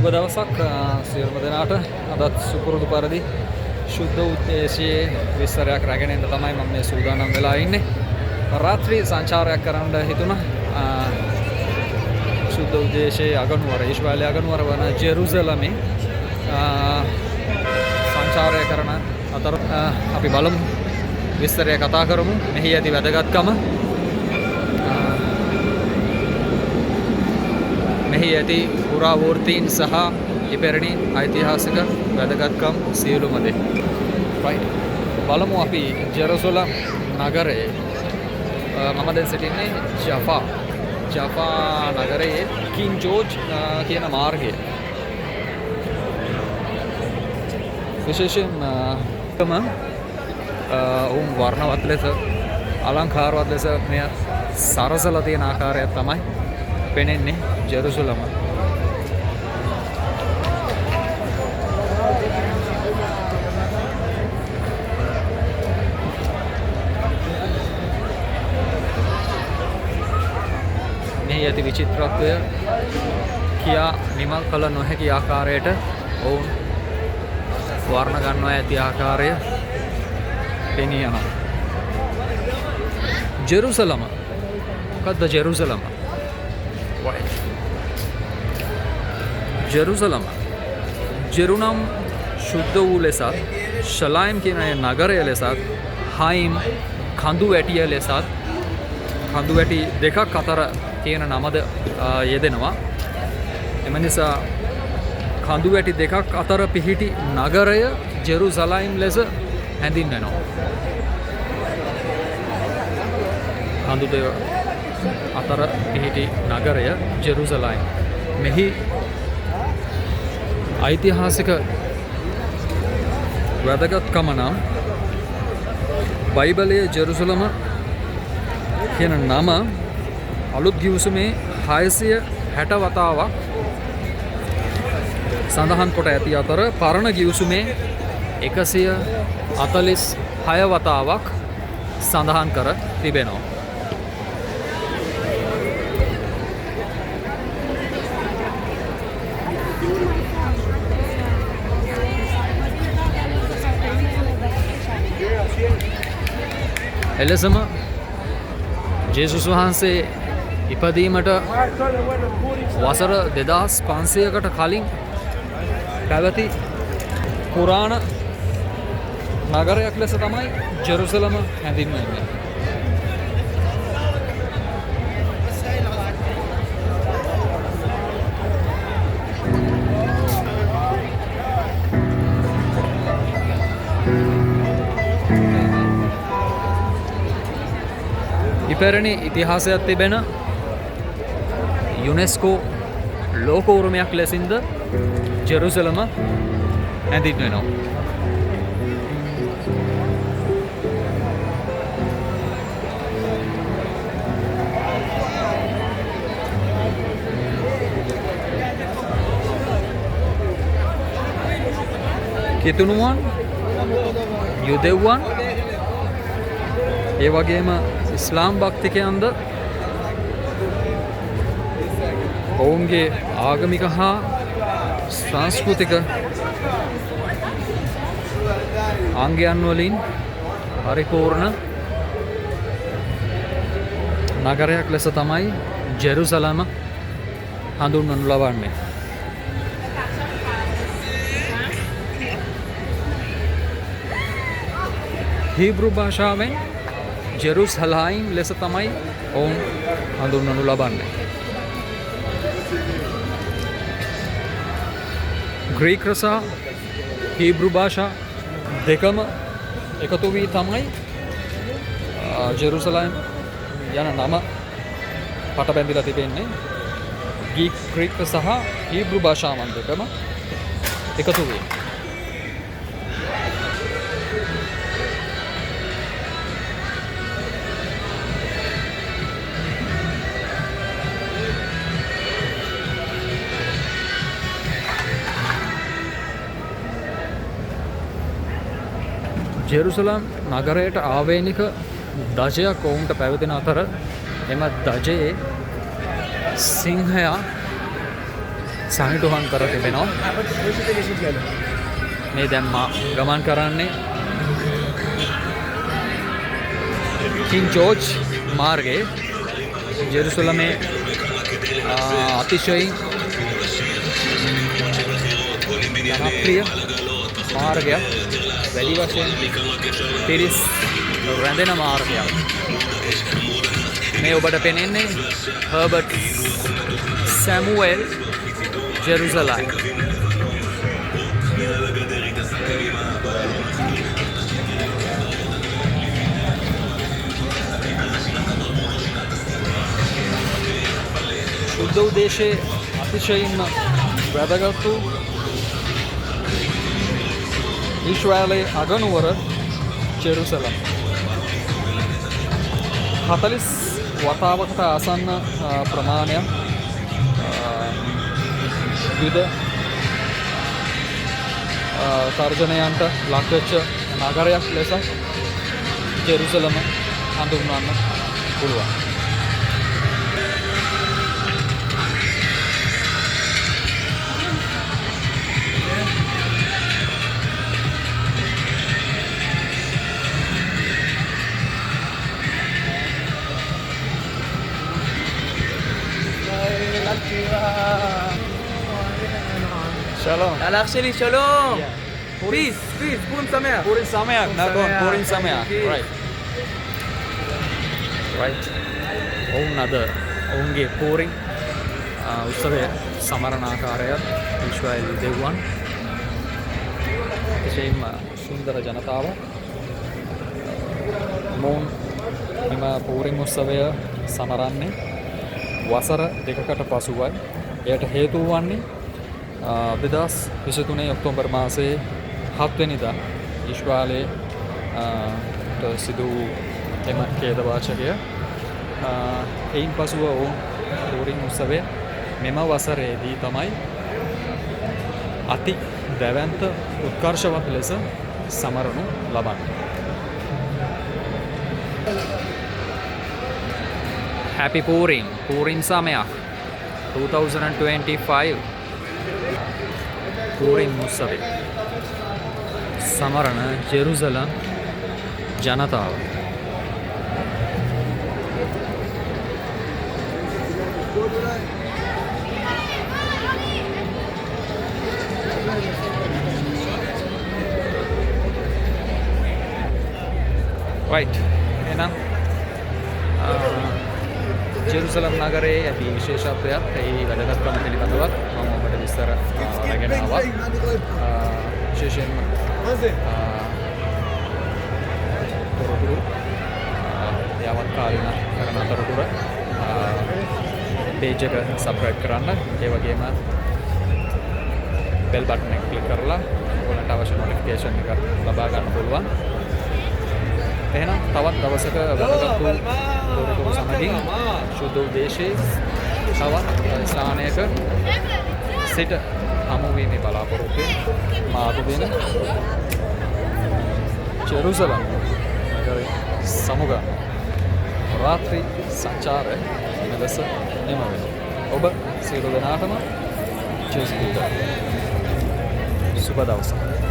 සුබ දවසක් සියලුම දෙනාට. අදත් සුපුරුදු පරිදි ශුද්ධ උද්දේශයේ විස්තරයක් රැගෙන ඉන්න තමයි මම මේ සූදානම් වෙලා ඉන්නේ. රාත්‍රී සංචාරයක් කරන්න හිතුණා. ශුද්ධ උද්දේශයේ අගනුවර ඊශ්‍රායලයේ අගනුවර වන ජෙරුසලමේ සංචාරය කරන අතර අපි බලමු විස්තරය කතා කරමු. මෙහි ඇති වැදගත්කම, මෙහි ඇති පුරාවෘත්තීන් සහ ඉපැරණි ඓතිහාසික වැදගත්කම් සියලුම දේ. right. බලමු අපි ජෙරුසලම් නගරයේ මම දැන් සිටින්නේ ජාෆා නගරයේ කින් ජෝර්ජ් කියන මාර්ගයේ. විශේෂයෙන් වර්ණවත් ලෙස අලංකාරවත් ලෙස මෙය සරසලා තියෙන ආකාරය තමයි පෙනෙන්නේ ජෙරුසලම. මෙහි ඇති විචිත්‍රත්වය කියා නිම කළ නොහැකි ආකාරයට ඔවුන් වර්ණ ගන්නවා ඇති ආකාරය පෙනී යනවා. ජෙරුසලම මොකද්ද ජෙරුසලම? ජෙරුසලම ජෙරුනම් ශුද්ධ වූ ලෙසත්, ශලායිම් කියන නගරය ලෙසත්, හයිම් කඳු වැටිය ලෙසත්, කඳු වැටි දෙකක් අතර තියෙන නමද යෙදෙනවා. එම නිසා කඳු වැටි දෙකක් අතර පිහිටි නගරය ජෙරුසලයිම් ලෙස හැඳින්වෙනවා. කඳු දෙක අතර පිහිටි නගරය ජෙරුසලයිම්. මෙහි ඓතිහාසික වැදගත්කම නම් බයිබලයේ ජෙරුසලම කියන නම අලුත් ගිවිසුමේ 660 වතාවක් සඳහන් කොට ඇති අතර පරණ ගිවිසුමේ 146 වතාවක් සඳහන් කර තිබෙනවා. එලෙසම ජේසුස් වහන්සේ ඉපදීමට වසර 2500කට කලින් පැවති පුරාණ නගරයක් ලෙස තමයි ජෙරුසලම හැඳින්වෙන්නේ. ඉපැරණි ඉතිහාසයක් තිබෙන යුනෙස්කෝ ලෝක උරුමයක් ලෙසින්ද ජෙරුසලම හැඳින්වෙනවා. කිතුණුවන්, යුදෙව්වන්, ඒ වගේම ඉස්ලාම් භක්තිකයන්ද ඔවුන්ගේ ආගමික හා සංස්කෘතික අංගයන් වලින් පරිපූර්ණ නගරයක් ලෙස තමයි ජෙරුසලම හඳුන්වනු ලබන්නේ. හීබ්‍රු භාෂාවෙන් ජෙරුසලයිම් ලෙස තමයි ඔවුන් හඳුන්වනු ලබන්නේ. ග්‍රීක සහ හීබ්‍රු භාෂා දෙකම එකතු වී තමයි ජෙරුසලයිම් යන නම පට බැඳිලා තිබෙන්නේ. ග්‍රීක සහ හීබ්‍රු භාෂාවන් දෙකම එකතු වී. ජෙරුසලම් නගරයට ආවේනික දජයක් ඔවුන්ට පැවතින අතර එම දජයේ සිංහයා සනිටුහන් කර තිබෙනවා. මේ දැන් මා ගමන් කරන්නේ කින් ජෝර්ජ් මාර්ගයේ ජෙරුසලමේ අතිශයින් ජනප්‍රිය මාර්ගයක්, වැඩි වශයෙන් පිරිස් රැඳෙන මාර්ගයක්. මේ ඔබට පෙනෙන්නේ හර්බර්ට් සැමුවෙල් ජෙරුසලම්. ශුද්ධ උදේශයේ අතිශයින්ම වැදගත් වූ ඊශ්‍රායලයේ අගනුවර ජෙරුසලම් 40 වතාවකට ආසන්න ප්‍රමාණයක් යුද තර්ජනයන්ට ලක්වෙච්ච නගරයක් ලෙස ජෙරුසලම හඳුන්වන්න පුළුවන්. Shalom. Actually, shalom. Yeah. Peace, Purim Sameach. Purim Sameach. Nagon, Purim Sameach. Right. Right. ඔවුන් අද ඔවුන්ගේ පූරින් උත්සවය සමරන ආකාරය ඊශ්‍රායලි දෙව්වන් විශේෂයෙන්ම සුන්දර ජනතාව මොවුන් මෙම පූරින් උත්සවය සමරන්නේ වසර දෙකකට පසුවයි. එයට හේතුව වන්නේ 2023 ඔක්තෝබර් මාසයේ 7 වෙනිදා ඊශ්‍රායලයේ සිදු වූ එම ඛේදවාචකය. එයින් පසුව ඔවුන් පූරින් උත්සවය මෙම වසරේදී තමයි අති දැවැන්ත උත්කර්ෂවත් ලෙස සමරනු ලබන්නේ. Happy Purim, Purim Sameach 2025 Purim උත්සවය සමරන ජෙරුසලම් ජනතාව. Right. එහෙනම් ජෙරුසලම් නගරයේ ඇති විශේෂත්වයක් ඒ වැදගත්කම පිළිබඳවත් මම ඔබට විස්තර රැගෙන ආවා. විශේෂයෙන්ම තොරතුරු යාවත්කාලින කරන තොරතුරු පේජ් එක සබ්ස්ක්‍රයිබ් කරන්න. ඒ වගේම බෙල් බටන් එක ක්ලික් කරලා ඔයාලට අවශ්‍ය නොටිෆිකේෂන් එක ලබා ගන්න පුළුවන්. එහෙනම් තවත් දවසක වැදගත් වූ තොරතුරු සමගින් ශුද්ධ උදේශයේ තවත් ස්ථානයක සිට හමු වීමේ බලාපොරොත්තුවෙන් මා අද දින ජෙරුසලම් නගරයේ සමුග රාත්‍රී සංචාරය මෙලෙස නිම වෙනවා. ඔබ සියලු දෙනාටම සුබ දවසක්.